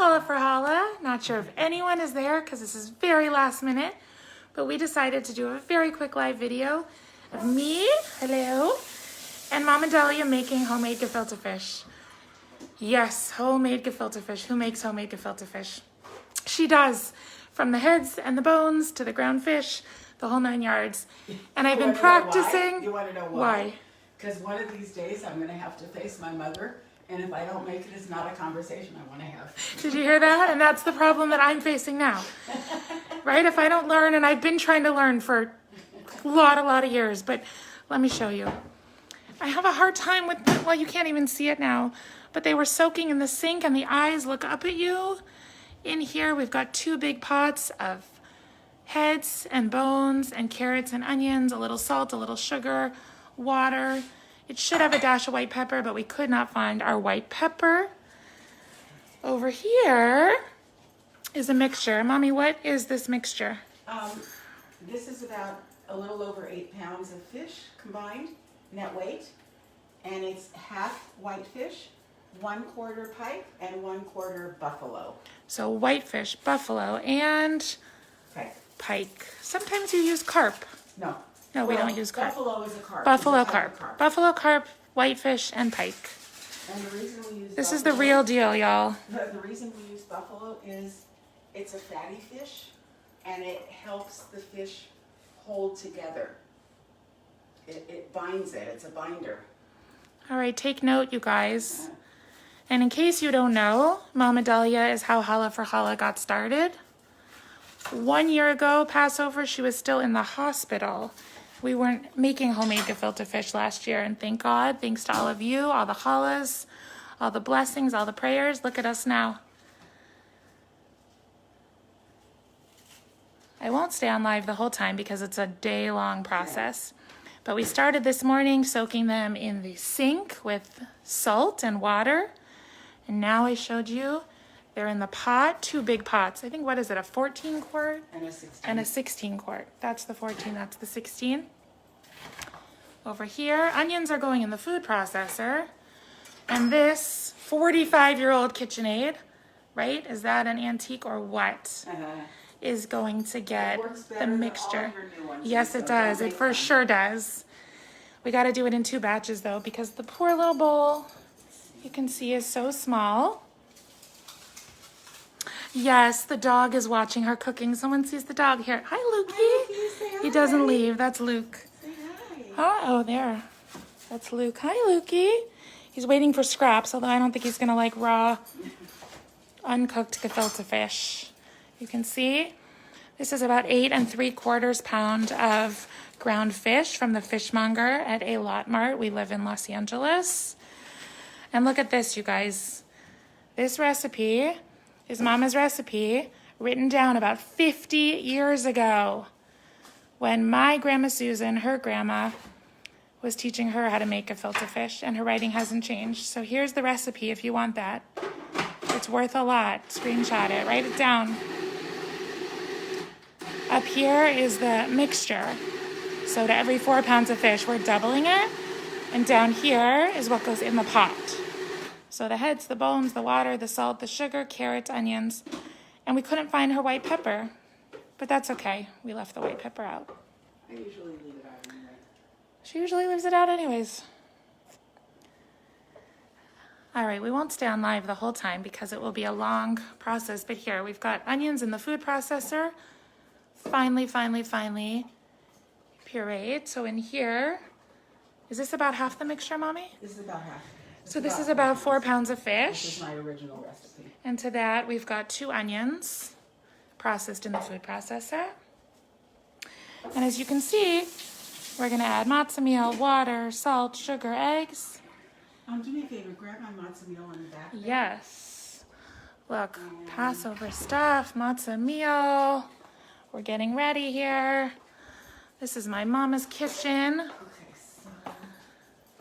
Holla for Holla. Not sure if anyone is there because this is very last minute, but we decided to do a very quick live video of me, hello, and Mama Dahlia making homemade gefilte fish. Yes, homemade gefilte fish. Who makes homemade gefilte fish? She does. From the heads and the bones to the ground fish, the whole 9 yards. And I've been practicing. You want to know why? Because one of these days I'm going to have to face my mother, and if I don't make it, it's not a conversation I want to have. Did you hear that? And that's the problem that I'm facing now. Right? If I don't learn, and I've been trying to learn for a lot of years, but let me show you. I have a hard time with, well, you can't even see it now, but they were soaking in the sink and the eyes look up at you. In here, we've got 2 big pots of heads and bones and carrots and onions, a little salt, a little sugar, water. It should have a dash of white pepper, but we could not find our white pepper. Over here is a mixture. Mommy, what is this mixture? This is about a little over 8 pounds of fish combined, net weight, and it's half white fish, 1/4 pike, and 1/4 buffalo. So whitefish, buffalo, and pike. Sometimes you use carp. No. No, we don't use carp. Buffalo is a carp. Buffalo carp. Buffalo carp, whitefish, and pike. And the reason we use this is the real deal, y'all. The reason we use buffalo is it's a fatty fish, and it helps the fish hold together. It binds it. It's a binder. All right, take note, you guys. And in case you don't know, Mama Dahlia is how Holla for Holla got started. 1 year ago, Passover, she was still in the hospital. We weren't making homemade gefilte fish last year, and thank God, thanks to all of you, all the Hollas, all the blessings, all the prayers. Look at us now. I won't stay on live the whole time because it's a day-long process. But we started this morning soaking them in the sink with salt and water. And now I showed you they're in the pot, 2 big pots. I think, what is it, a 14 quart? And a 16. And a 16 quart. That's the 14, that's the 16. Over here, onions are going in the food processor. And this 45-year-old KitchenAid, right? Is that an antique or what? Is going to get the mixture. Yes, it does. It for sure does. We got to do it in 2 batches though, because the poor little bowl, you can see, is so small. Yes, the dog is watching her cooking. Someone sees the dog here. Hi, Lukey. He doesn't leave. That's Luke. Oh, there. That's Luke. Hi, Lukey. He's waiting for scraps, although I don't think he's going to like raw, uncooked gefilte fish. You can see this is about 8 3/4 pounds of ground fish from the fishmonger at a Lot Mart. We live in Los Angeles. And look at this, you guys. This recipe is Mama's recipe, written down about 50 years ago when my Grandma Susan, her grandma, was teaching her how to make gefilte fish, and her writing hasn't changed. So here's the recipe if you want that. It's worth a lot. Screenshot it, write it down. Up here is the mixture. So to every 4 pounds of fish, we're doubling it. And down here is what goes in the pot. So the heads, the bones, the water, the salt, the sugar, carrots, onions. And we couldn't find her white pepper. But that's okay. We left the white pepper out. I usually leave it out anyway. She usually leaves it out anyways. All right, we won't stay on live the whole time because it will be a long process. But here, we've got onions in the food processor. Finely pureed. So in here, is this about half the mixture, Mommy? This is about half. So this is about 4 pounds of fish. This is my original recipe. And to that, we've got 2 onions processed in the food processor. And as you can see, we're gonna add matzo meal, water, salt, sugar, eggs. Do me a favor, grab my matzo meal on the back. Yes. Look, Passover stuff, matzo meal. We're getting ready here. This is my mama's kitchen. Okay, so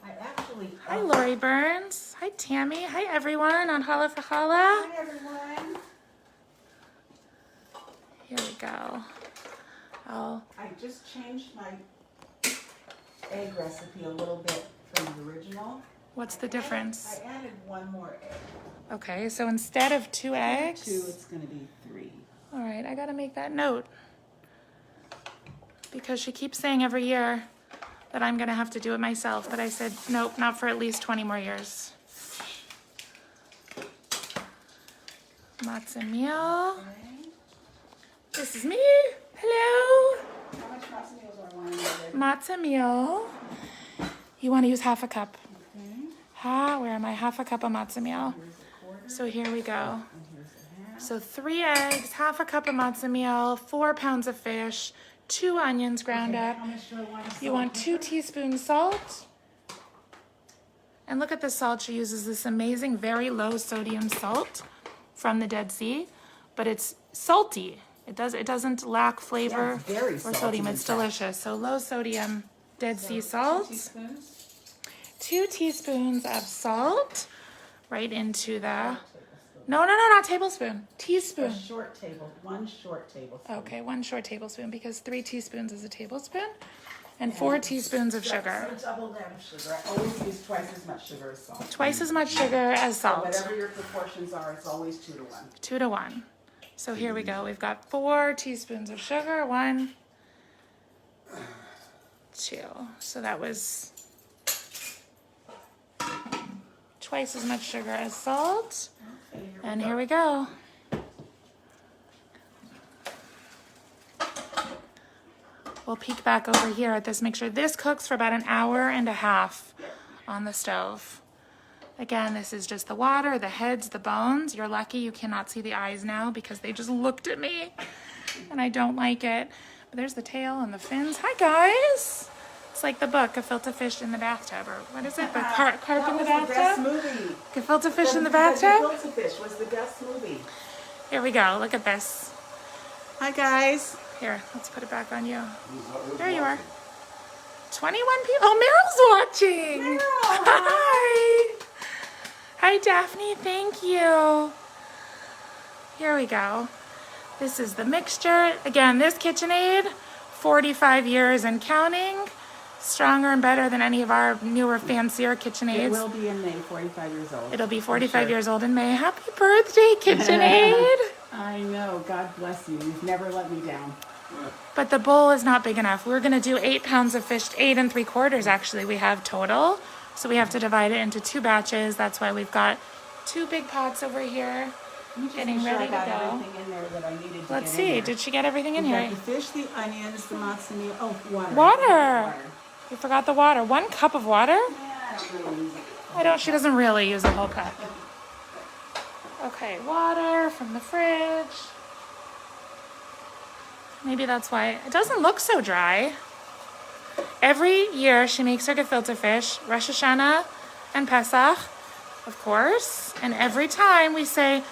I actually... Hi, Lori Burns. Hi, Tammy. Hi, everyone on Holla for Holla. Hi, everyone. Here we go. I just changed my egg recipe a little bit from the original. What's the difference? I added one more egg. Okay, so instead of 2 eggs. 2, it's going to be 3. All right, I gotta make that note. Because she keeps saying every year that I'm gonna have to do it myself, but I said, nope, not for at least 20 more years. Matzo meal. Okay. This is me. Hello. How much matzo meal do I want in there? Matzo meal. You want to use half a cup. Okay. Where am I? Half a cup of matzo meal. Here's a quarter. So here we go. And here's a half. So 3 eggs, half a cup of matzo meal, 4 pounds of fish, 2 onions ground Okay, up. how much do I want of You salt want and 2 pepper? teaspoons salt. And look at the salt. She uses this amazing, very low sodium salt from the Dead Sea, but it's salty. It doesn't lack flavor Yeah, it's very or salty, sodium. in It's fact. delicious. So low sodium Dead Sea So, salt. 2 teaspoons. 2 teaspoons of salt right into the, Tablespoon. no, not tablespoon, A teaspoon. short table, 1 short tablespoon. Okay, 1 short tablespoon because 3 teaspoons is a tablespoon and 4 teaspoons of sugar. So double that of sugar. I always use twice as much sugar as salt. Twice as much sugar as So salt. whatever your proportions are, it's always 2 to 1. 2 to 1. So here we go. We've got 4 teaspoons of sugar. 1, 2. So that was twice as much sugar as salt. Okay, And here we go. We'll peek back over here at this. Make sure this cooks for about 1.5 hours on the stove. Again, this is just the water, the heads, the bones. You're lucky you cannot see the eyes now because they just looked at me and I don't like it. But there's the tail and the fins. Hi, guys. It's like the book, Gefilte fish in the bathtub, or what is it? The carp in the That was the best bathtub? movie. Gefilte fish in the The bathtub? Gefilte fish was the best movie. Here we go. Look at this. Hi, guys. Here, let's put it back on you. There you are. 21 people. Oh, Meryl's watching. Meryl, Hi. Hi, Daphne. Thank you. Here we go. This is the mixture. Again, this KitchenAid, 45 years and counting. Stronger and better than any of our newer, fancier KitchenAids. It will be in May, 45 years old. It'll be I'm 45 sure. years old in May. Happy birthday, KitchenAid. I know. God bless you. You've never let me down. But the bowl is not big enough. We're going to do 8 pounds of fish, 8 3/4 actually we have total. So we have to divide it into 2 batches. That's why we've got 2 big pots over here. Let me just Getting make sure ready I to got go. everything in there that I needed to Let's get in see. there. Did she get everything in We got here? the fish, the onions, the matzo meal. Oh, water. Water. You forgot the water. 1 cup of water? Yeah, I don't really use it. She doesn't really use a whole cup. Okay, water from the fridge. Maybe that's why it doesn't look so dry. Every year she makes her gefilte fish, Rosh Hashanah and Pesach, of course. And every time we say,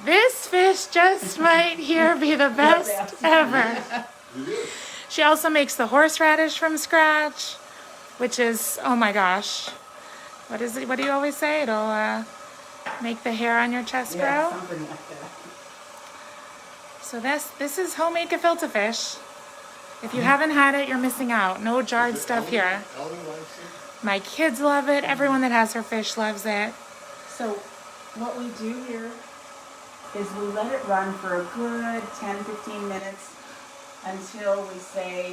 this fish just might here be the best ever. She also makes the horseradish from scratch, which is, oh my gosh. What is it? What do you always say? It'll make the hair on your chest Yeah, grow. something like that. So this is homemade gefilte fish. If you haven't had it, you're missing out. No jarred stuff here. My kids love it. Everyone that has her fish loves it. So what we do here is we let it run for a good 10-15 minutes until we say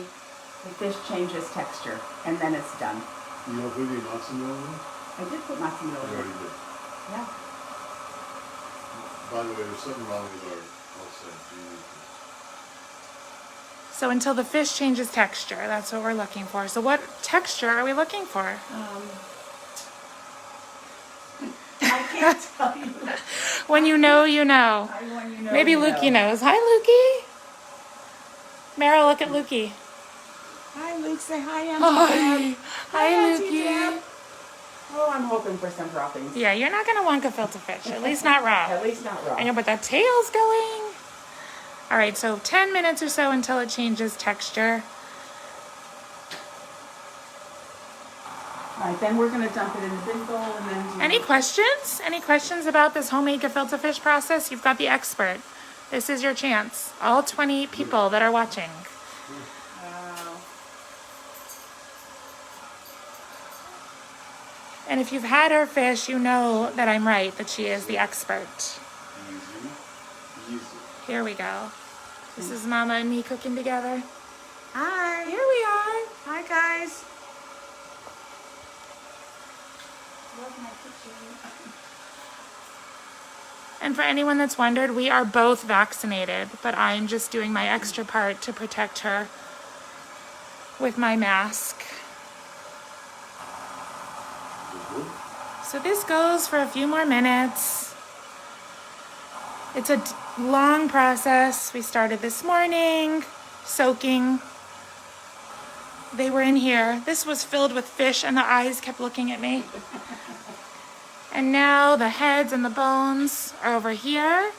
the fish changes texture, and then it's done. You don't put any matzo meal in? I did put matzo meal You in. already did. Yeah. By the way, there's something wrong with our website. So until the fish changes texture, that's what we're looking for. So what texture are we looking for? I can't tell you. When you know, you know. When you know, Maybe you Lukey know. knows. Hi, Lukey. Meryl, look at Lukey. Hi, Luke. Say hi, Auntie Hi. Deb. Hi, Auntie Lukey. Deb. Oh, I'm hoping for some droppings. Yeah, you're not going to want gefilte fish. At least not raw. At least not raw. I know, but that tail's going. All right, so 10 minutes or so until it changes texture. All right, then we're going to dump it in the big bowl and then do... Any questions? Any questions about this homemade gefilte fish process? You've got the expert. This is your chance. All 20 people that are watching. And if you've had her fish, you know that I'm right, that she is the expert. Easy. Easy. Here we go. This is Mama and me cooking together. Hi. Here we are. Hi, guys. Love my kitchen. And for anyone that's wondered, we are both vaccinated, but I'm just doing my extra part to protect her with my mask. So this goes for a few more minutes. It's a long process. We started this morning, soaking. They were in here. This was filled with fish and the eyes kept looking at me. And now the heads and the bones are over here,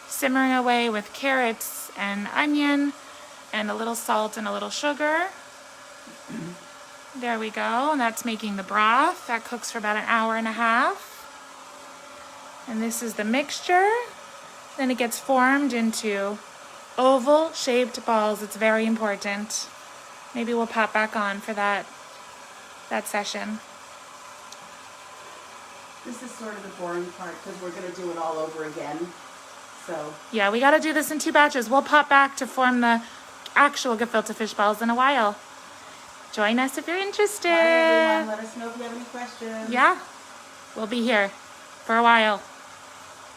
simmering away with carrots and onion and a little salt and a little sugar. There we go, and that's making the broth. That cooks for about an hour and a half. And this is the mixture. Then it gets formed into oval-shaped balls. It's very important. Maybe we'll pop back on for that session. This is sort of the boring part because we're going to do it all over again. So, Yeah, we got to do this in 2 batches. We'll pop back to form the actual gefilte fish balls in a while. Join us if you're interested. bye everyone. Let us know if you have any questions. Yeah, we'll be here for a while.